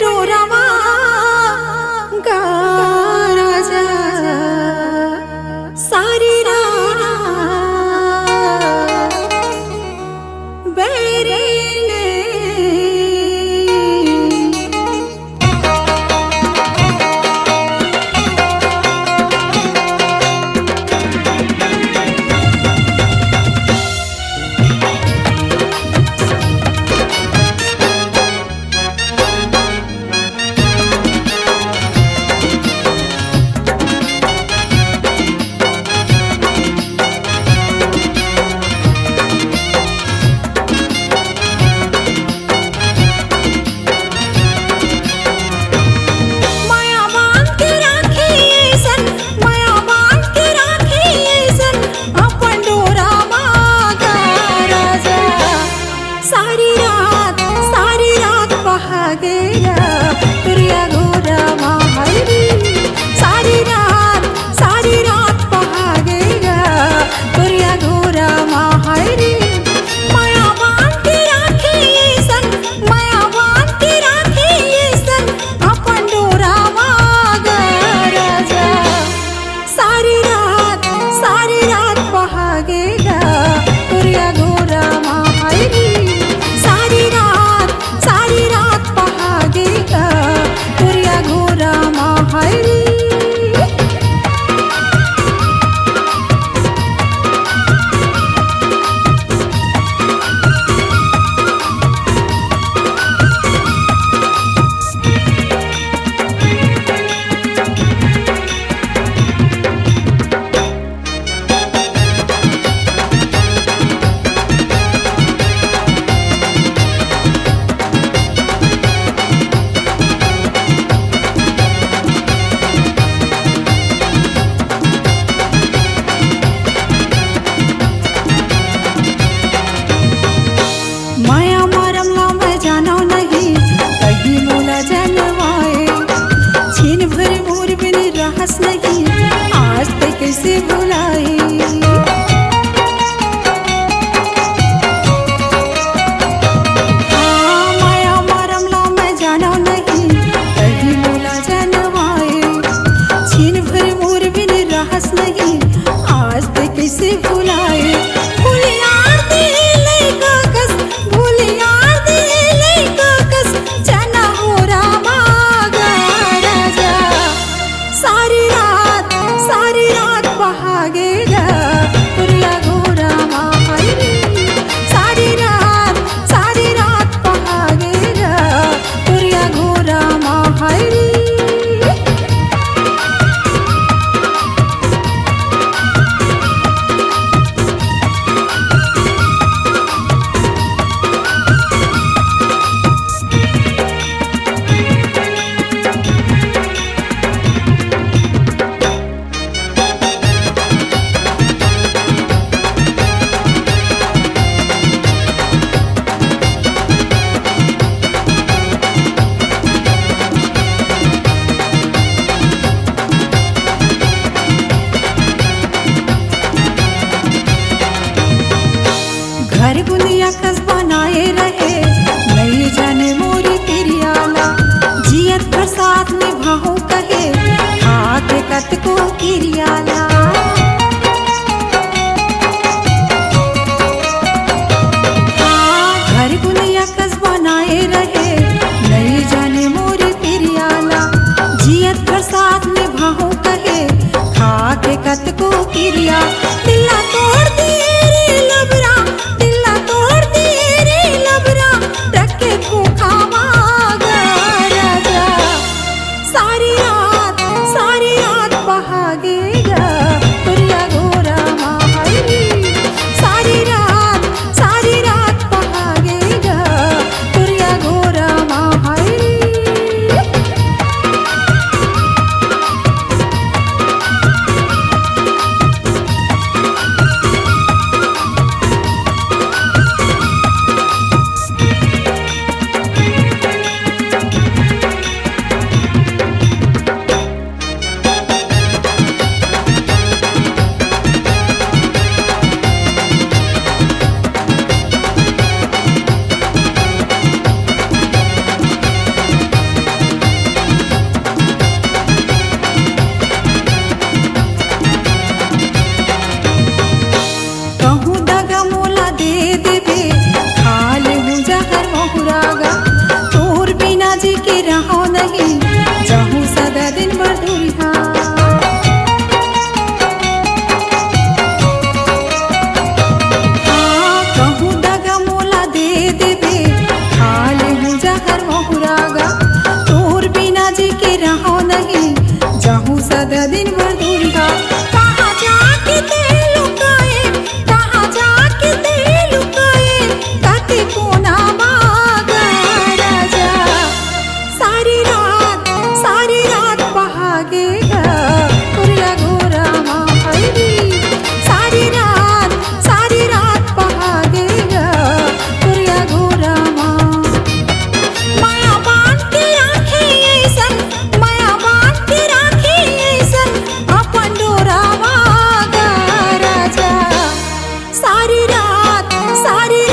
डोरामा गाराजा सारी बेरेले आज तक कैसे भुलाई माया मरम ला मैं जाना नहीं कहीं बोला जनवाए छीन भर मोर बिन रहस नहीं आज तक कैसे भुलाए घर बुनिया कस बनाए रहे नहीं जाने मोरी पिरियाला जियत प्रसाद में भाहू कहे खाके कत को किरियाला घर बुनिया कस बनाए रहे नहीं जाने मोरी पिरियाला जियत प्रसाद में भाहू कहे खाके कत को किरिया दिला तोड़ दिए लबरा सारी रात बहा गया सारी रात सारी